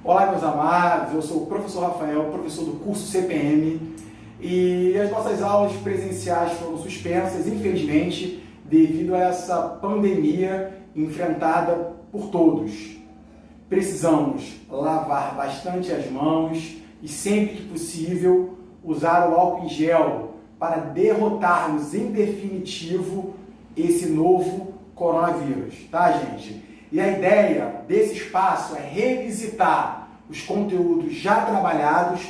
Olá, meus amados, eu sou o professor Rafael, professor do curso CPM, e as nossas aulas presenciais foram suspensas, infelizmente, devido a essa pandemia enfrentada por todos. Precisamos lavar bastante as mãos e, sempre que possível, usar o álcool em gel para derrotarmos em definitivo esse novo coronavírus, tá, gente? E a ideia desse espaço é revisitar os conteúdos já trabalhados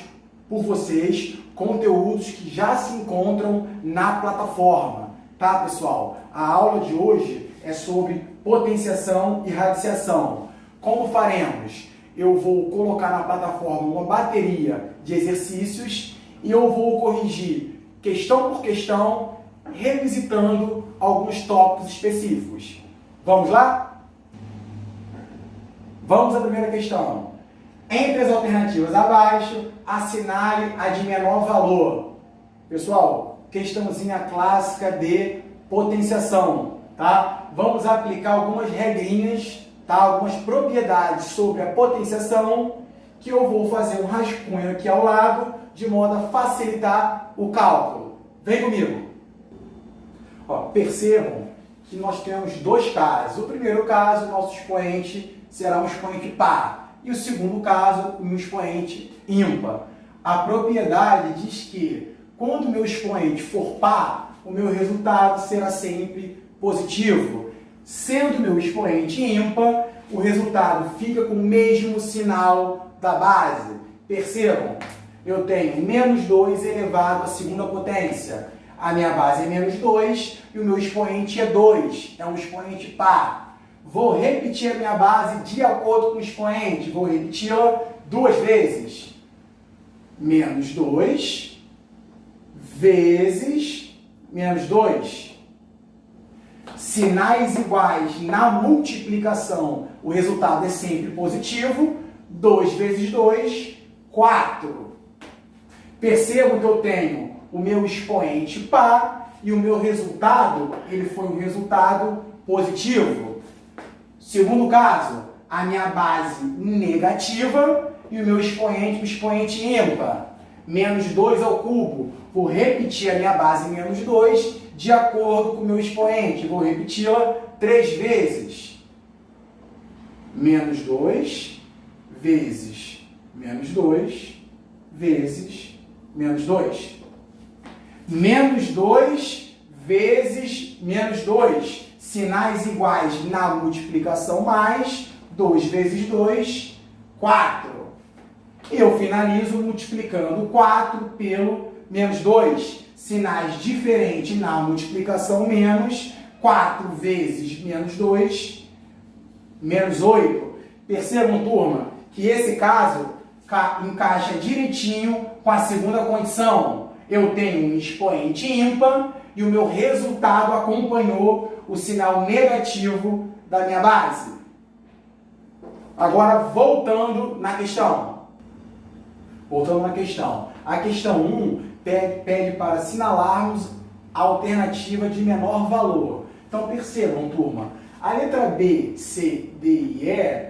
por vocês, conteúdos que já se encontram na plataforma, tá, pessoal? A aula de hoje é sobre potenciação e radiciação. Como faremos? Eu vou colocar na plataforma uma bateria de exercícios e eu vou corrigir questão por questão, revisitando alguns tópicos específicos. Vamos lá? Vamos à primeira questão. Entre as alternativas abaixo, assinale a de menor valor. Pessoal, questãozinha clássica de potenciação, tá? Vamos aplicar algumas regrinhas, tá? Algumas propriedades sobre a potenciação, que eu vou fazer um rascunho aqui ao lado, de modo a facilitar o cálculo. Vem comigo. Ó, percebam que nós temos dois casos. O primeiro caso, nosso expoente será um expoente par. E o segundo caso, um expoente ímpar. A propriedade diz que, quando o meu expoente for par, o meu resultado será sempre positivo. Sendo o meu expoente ímpar, o resultado fica com o mesmo sinal da base. Percebam, eu tenho menos 2 elevado à segunda potência. A minha base é menos 2 e o meu expoente é 2. É um expoente par. Vou repetir a minha base de acordo com o expoente. Vou repeti-la 2 vezes. Menos 2 vezes menos 2. Sinais iguais na multiplicação, o resultado é sempre positivo. 2 vezes 2, 4. Percebam que eu tenho o meu expoente par e o meu resultado, ele foi um resultado positivo. Segundo caso, a minha base negativa e o meu expoente, o expoente ímpar. Menos 2 ao cubo. Vou repetir a minha base menos 2 de acordo com o meu expoente. Vou repeti-la 3 vezes. Menos 2 vezes menos 2 vezes menos 2. Menos 2 vezes menos 2. Sinais iguais na multiplicação mais. 2 vezes 2, 4. Eu finalizo multiplicando 4 pelo menos 2. Sinais diferentes na multiplicação menos. 4 vezes menos 2, menos 8. Percebam, turma, que esse caso encaixa direitinho com a segunda condição. Eu tenho um expoente ímpar e o meu resultado acompanhou o sinal negativo da minha base. Agora, voltando na questão. A questão 1 pede para assinalarmos a alternativa de menor valor. Então, percebam, turma, a letra B, C, D e E,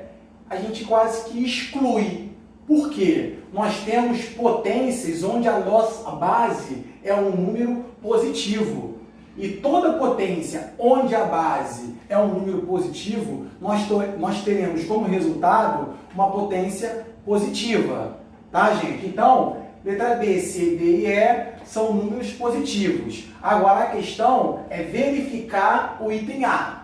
a gente quase que exclui. Por quê? Nós temos potências onde a nossa base é um número positivo. E toda potência onde a base é um número positivo, nós teremos como resultado uma potência positiva. Tá, gente? Então, letra B, C, D e E são números positivos. Agora, a questão é verificar o item A.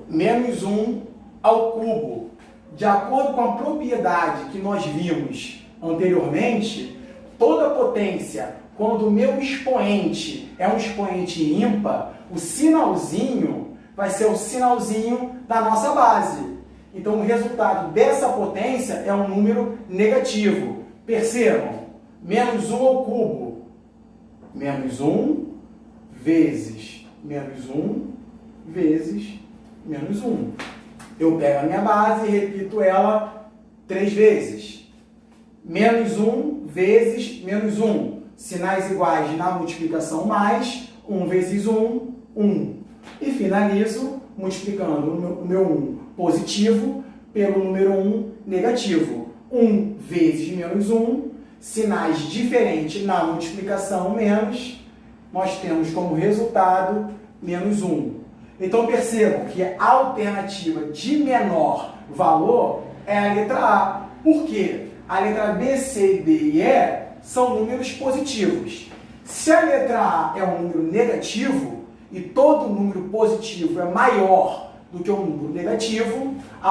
Menos 1 ao cubo. De acordo com a propriedade que nós vimos anteriormente, toda potência, quando o meu expoente é um expoente ímpar, o sinalzinho vai ser o sinalzinho da nossa base. Então, o resultado dessa potência é um número negativo. Percebam, menos 1 ao cubo. Menos 1 vezes menos 1 vezes menos 1. Eu pego a minha base e repito ela 3 vezes. Menos 1 vezes menos 1. Sinais iguais na multiplicação mais. 1 vezes 1, 1. E finalizo multiplicando o meu 1 positivo pelo número 1 negativo. 1 vezes menos 1, sinais diferentes na multiplicação menos, nós temos como resultado menos 1. Então percebam que a alternativa de menor valor é a letra A. Por quê? A letra B, C, D e E são números positivos. Se a letra A é um número negativo e todo número positivo é maior do que um número negativo, a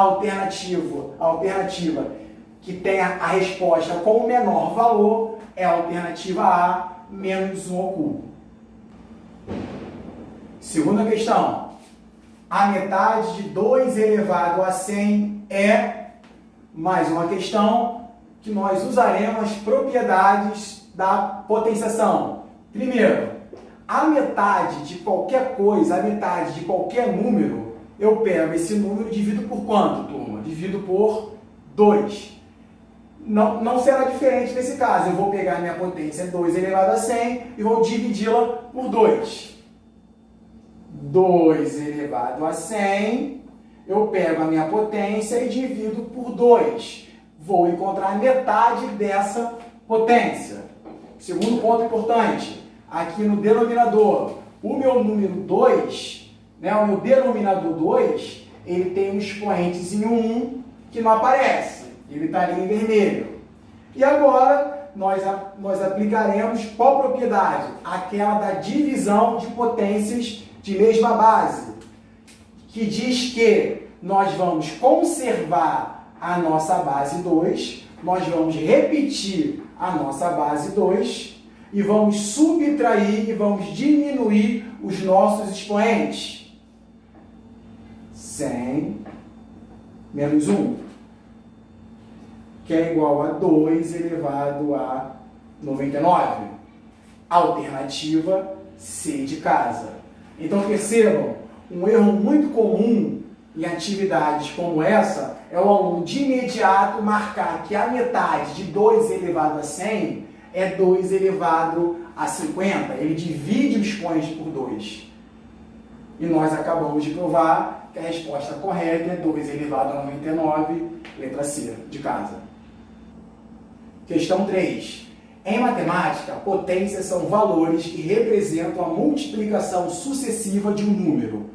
alternativa que tem a resposta com o menor valor é a alternativa A, menos 1 ao cubo. Segunda questão. A metade de 2 elevado a 100 é... Mais uma questão que nós usaremos as propriedades da potenciação. Primeiro, a metade de qualquer coisa, a metade de qualquer número, eu pego esse número e divido por quanto, turma? Divido por 2. Não será diferente nesse caso. Eu vou pegar a minha potência 2 elevado a 100 e vou dividi-la por 2. 2 elevado a 100, eu pego a minha potência e divido por 2. Vou encontrar a metade dessa potência. Segundo ponto importante, aqui no denominador, o meu número 2, o meu denominador 2, ele tem um expoentezinho 1 que não aparece. Ele está ali em vermelho. E agora, nós aplicaremos qual propriedade? Aquela da divisão de potências de mesma base, que diz que nós vamos conservar a nossa base 2, nós vamos repetir a nossa base 2 e vamos subtrair e vamos diminuir os nossos expoentes. 100 menos 1, que é igual a 2 elevado a 99. Alternativa C de casa. Então percebam, um erro muito comum em atividades como essa é o aluno de imediato marcar que a metade de 2 elevado a 100 é 2 elevado a 50. Ele divide o expoente por 2. E nós acabamos de provar que a resposta correta é 2 elevado a 99, letra C de casa. Questão 3. Em matemática, potências são valores que representam a multiplicação sucessiva de um número.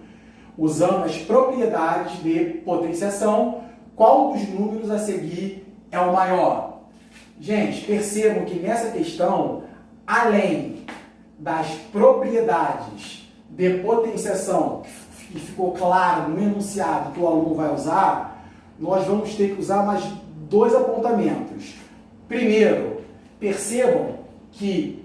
Usando as propriedades de potenciação, qual dos números a seguir é o maior? Gente, percebam que nessa questão, além das propriedades de potenciação, que ficou claro no enunciado que o aluno vai usar, nós vamos ter que usar mais 2 apontamentos. Primeiro, percebam que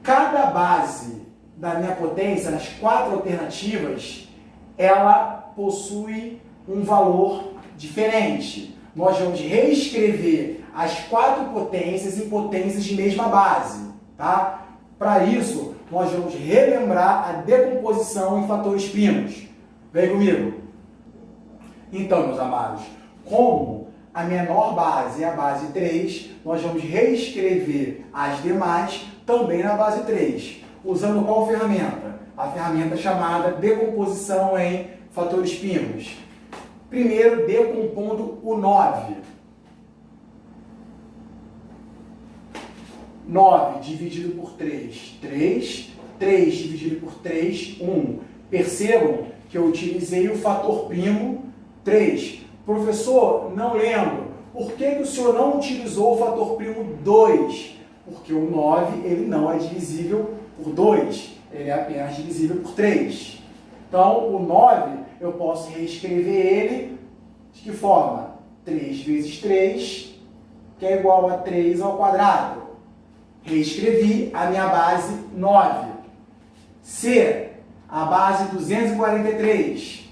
cada base da minha potência, nas 4 alternativas, ela possui um valor diferente. Nós vamos reescrever as 4 potências em potências de mesma base. Tá? Para isso, nós vamos relembrar a decomposição em fatores primos. Vem comigo. Então, meus amados, como a menor base é a base 3, nós vamos reescrever as demais também na base 3. Usando qual ferramenta? A ferramenta chamada decomposição em fatores primos. Primeiro, decompondo o 9. 9 dividido por 3, 3. 3 dividido por 3, 1. Percebam que eu utilizei o fator primo 3. Professor, não lembro. Por que o senhor não utilizou o fator primo 2? Porque o 9 ele não é divisível por 2. Ele é apenas divisível por 3. Então, o 9, eu posso reescrever ele de que forma? 3 vezes 3, que é igual a 3 ao quadrado. Reescrevi a minha base 9. C, a base 243.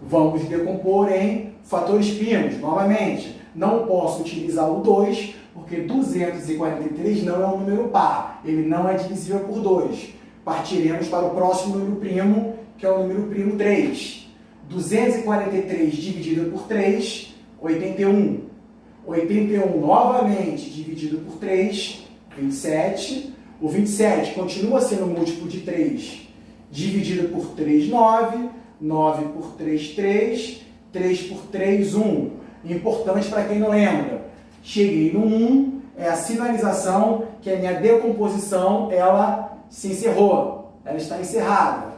Vamos decompor em fatores primos. Novamente, não posso utilizar o 2, porque 243 não é um número par. Ele não é divisível por 2. Partiremos para o próximo número primo, que é o número primo 3. 243 dividido por 3, 81. 81 novamente dividido por 3, 27. O 27 continua sendo múltiplo de 3. Dividido por 3, 9. 9 por 3, 3. 3 por 3, 1. Importante para quem não lembra. Cheguei no 1, é a sinalização que a minha decomposição, ela se encerrou. Ela está encerrada.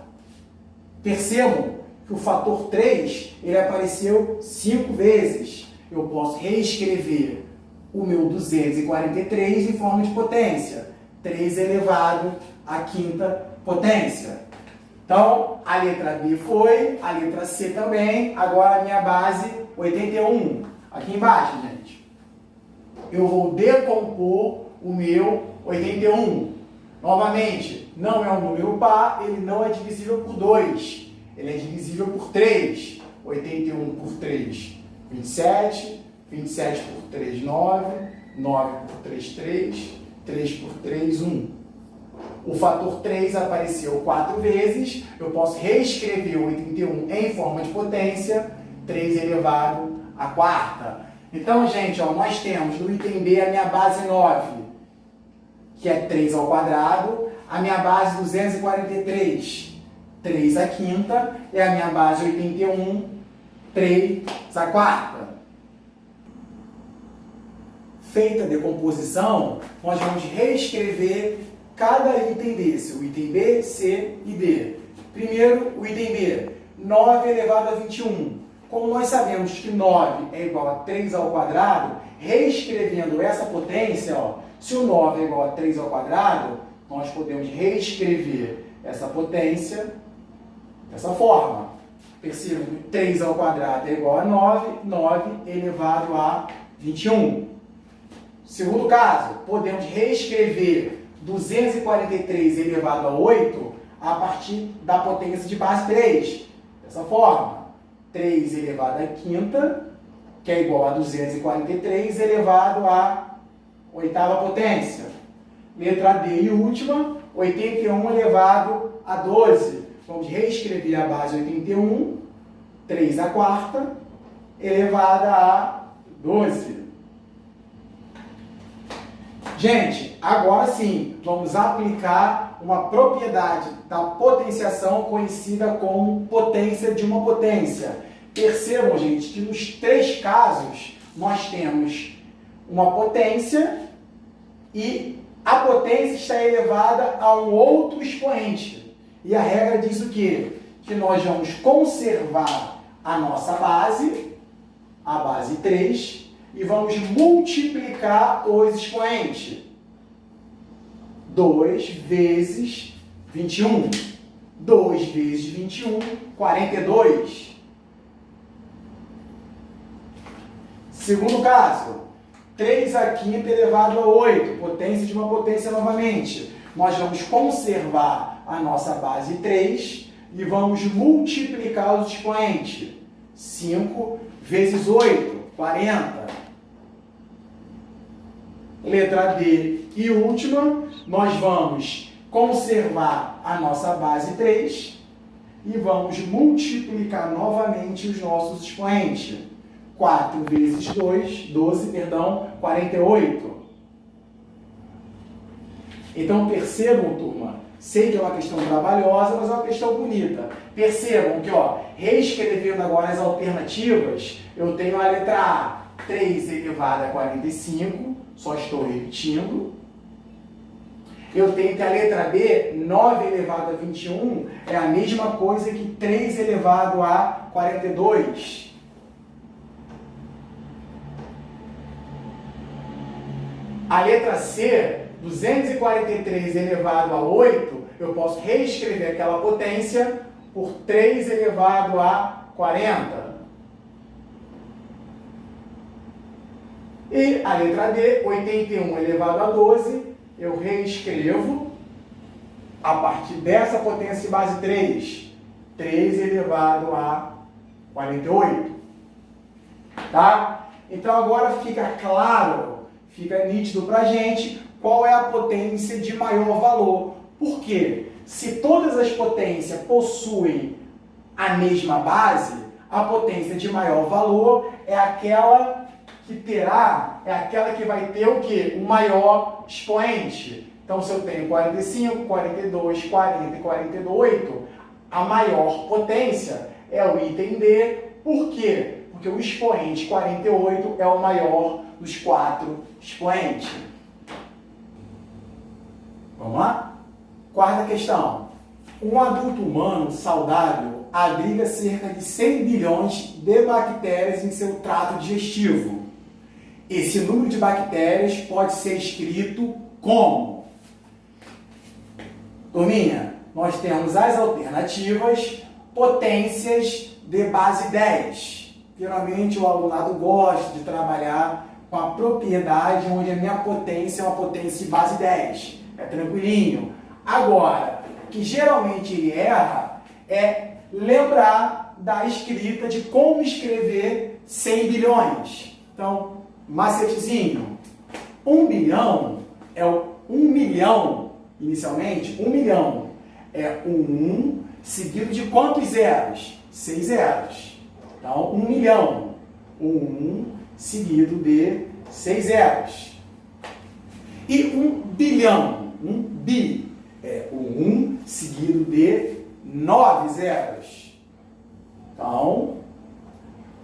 Percebam que o fator 3, ele apareceu 5 vezes. Eu posso reescrever o meu 243 em forma de potência. 3 elevado à quinta potência. Então, a letra B foi, a letra C também. Agora a minha base, 81. Aqui embaixo, gente. Eu vou decompor o meu 81. Novamente, não é um número par, ele não é divisível por 2. Ele é divisível por 3. 81 por 3, 27. 27 por 3, 9. 9 por 3, 3. 3 por 3, 1. O fator 3 apareceu 4 vezes. Eu posso reescrever o 81 em forma de potência. 3 elevado à quarta. Então, gente, ó, nós temos no item B a minha base 9, que é 3 ao quadrado. A minha base 243, 3 à quinta. E a minha base 81, 3 à quarta. Feita a decomposição, nós vamos reescrever cada item desse, o item B, C e D. Primeiro, o item B, 9 elevado a 21. Como nós sabemos que 9 é igual a 3 ao quadrado, reescrevendo essa potência, ó, se o 9 é igual a 3 ao quadrado, nós podemos reescrever essa potência dessa forma. Percebam que 3 ao quadrado é igual a 9, 9 elevado a 21. Segundo caso, podemos reescrever 243 elevado a 8 a partir da potência de base 3. Dessa forma, 3 elevado à quinta, que é igual a 243 elevado à oitava potência. Letra D e última, 81 elevado a 12. Vamos reescrever a base 81, 3 à quarta, elevada a 12. Gente, agora sim, vamos aplicar uma propriedade da potenciação conhecida como potência de uma potência. Percebam, gente, que nos 3 casos nós temos uma potência e a potência está elevada a um outro expoente. E a regra diz o quê? Que nós vamos conservar a nossa base, a base 3, e vamos multiplicar os expoentes. 2 vezes 21. 2 vezes 21, 42. Segundo caso, 3 à quinta elevado a 8, potência de uma potência novamente. Nós vamos conservar a nossa base 3 e vamos multiplicar os expoentes. 5 vezes 8, 40. Letra D e última, nós vamos conservar a nossa base 3 e vamos multiplicar novamente os nossos expoentes. 4 vezes 12, 48. Então percebam, turma, sei que é uma questão trabalhosa, mas é uma questão bonita. Percebam que, ó, reescrevendo agora as alternativas, eu tenho a letra A, 3 elevado a 45, só estou repetindo. Eu tenho que a letra B, 9 elevado a 21, é a mesma coisa que 3 elevado a 42. A letra C, 243 elevado a 8, eu posso reescrever aquela potência por 3 elevado a 40. E a letra D, 81 elevado a 12, eu reescrevo a partir dessa potência de base 3. 3 elevado a 48. Tá? Então agora fica claro, fica nítido pra gente qual é a potência de maior valor. Por quê? Se todas as potências possuem a mesma base, a potência de maior valor é aquela que vai ter o quê? O maior expoente. Então, se eu tenho 45, 42, 40 e 48, a maior potência é o item D. Por quê? Porque o expoente 48 é o maior dos 4 expoentes. Vamos lá? Quarta questão. Um adulto humano saudável abriga cerca de 100 bilhões de bactérias em seu trato digestivo. Esse número de bactérias pode ser escrito como? Turminha, nós temos as alternativas, potências de base 10. Geralmente o alunado gosta de trabalhar com a propriedade onde a minha potência é uma potência de base 10. É tranquilinho. Agora, o que geralmente ele erra é lembrar da escrita de como escrever 100 bilhões. Então, macetezinho. 1 bilhão é o 1 milhão, inicialmente. 1 milhão é o 1 seguido de quantos zeros? 6 zeros. Então, 1 milhão. O 1 seguido de 6 zeros. E 1 bilhão. 1 bi é o 1 seguido de 9 zeros. Então,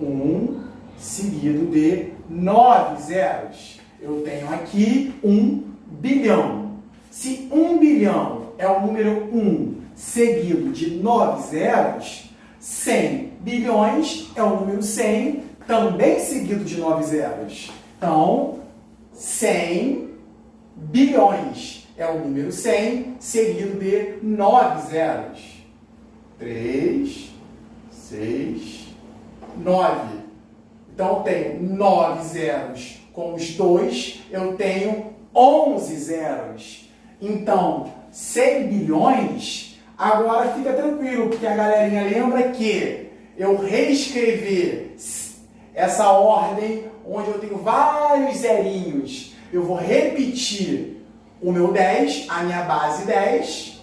1 seguido de 9 zeros. Eu tenho aqui 1 bilhão. Se 1 bilhão é o número 1 seguido de 9 zeros, 100 bilhões é o número 100, também seguido de 9 zeros. Então, 100 bilhões é o número 100, seguido de 9 zeros. 3, 6, 9. Então, eu tenho 9 zeros com os 2, eu tenho 11 zeros. Então, 100 bilhões, agora fica tranquilo, porque a galerinha lembra que eu reescrever essa ordem, onde eu tenho vários zerinhos, eu vou repetir o meu 10, a minha base 10,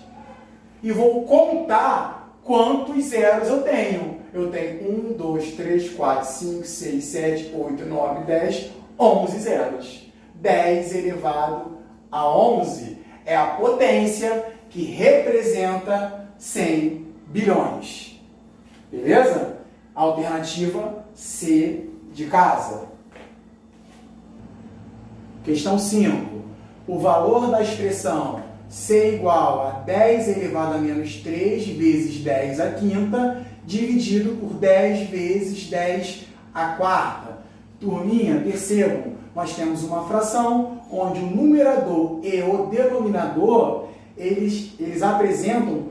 e vou contar quantos zeros eu tenho. Eu tenho 1, 2, 3, 4, 5, 6, 7, 8, 9, 10, 11 zeros. 10 elevado a 11 é a potência que representa 100 bilhões. Beleza? Alternativa C de casa. Questão 5. O valor da expressão C igual a 10 elevado a menos 3 vezes 10 à quinta dividido por 10 vezes 10 à quarta. Turminha, percebam, nós temos uma fração onde o numerador e o denominador, eles apresentam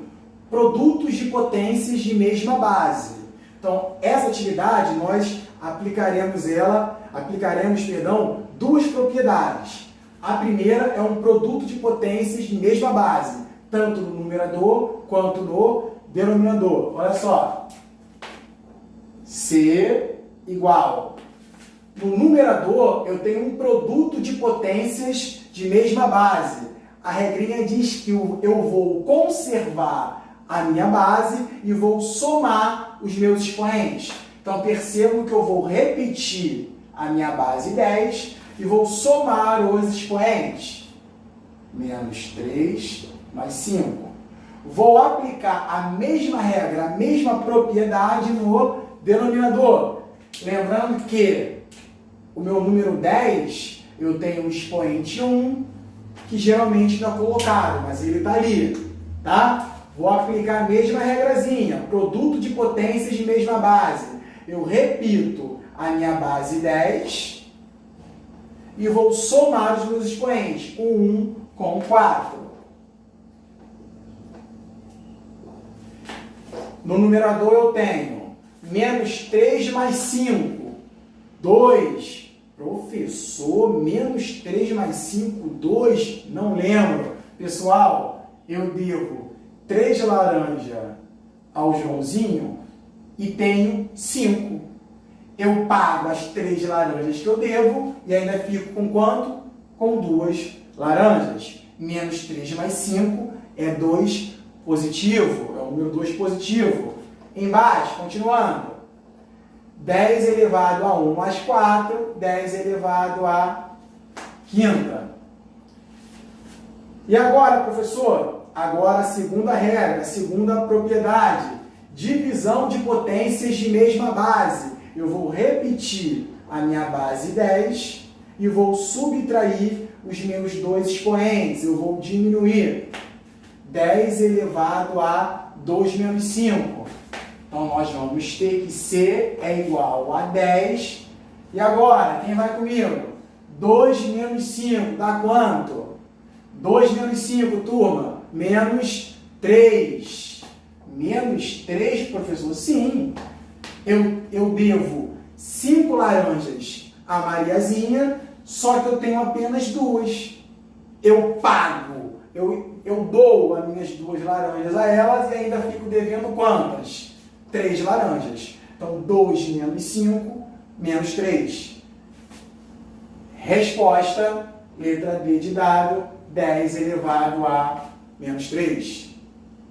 produtos de potências de mesma base. Então, essa atividade nós aplicaremos duas propriedades. A primeira é um produto de potências de mesma base, tanto no numerador quanto no denominador. Olha só. C igual. No numerador, eu tenho um produto de potências de mesma base. A regrinha diz que eu vou conservar a minha base e vou somar os meus expoentes. Então, percebo que eu vou repetir a minha base 10 e vou somar os expoentes. Menos 3 mais 5. Vou aplicar a mesma regra, a mesma propriedade no denominador. Lembrando que o meu número 10, eu tenho um expoente 1, que geralmente não é colocado, mas ele está ali, tá? Vou aplicar a mesma regrazinha, produto de potências de mesma base. Eu repito a minha base 10 e vou somar os meus expoentes, o 1 com o 4. No numerador eu tenho menos 3 mais 5, 2. Professor, menos 3 mais 5, 2? Não lembro. Pessoal, eu devo 3 laranjas ao Joãozinho e tenho 5. Eu pago as 3 laranjas que eu devo e ainda fico com quanto? Com 2 laranjas. Menos 3 mais 5 é 2 positivo, é o número 2 positivo. Embaixo, continuando. 10 elevado a 1 mais 4, 10 elevado a quinta. E agora, professor? Agora a segunda regra, a segunda propriedade. Divisão de potências de mesma base. Eu vou repetir a minha base 10 e vou subtrair os meus dois expoentes. Eu vou diminuir 10 elevado a 2 menos 5. Então, nós vamos ter que C é igual a 10. E agora, quem vai comigo? 2 menos 5 dá quanto? 2 menos 5, turma? Menos 3. Menos 3, professor? Sim. Eu devo 5 laranjas a Mariazinha, só que eu tenho apenas 2. Eu pago, eu dou as minhas 2 laranjas a elas e ainda fico devendo quantas? 3 laranjas. Então, 2 menos 5, menos 3. Resposta, letra D de dado, 10 elevado a menos 3.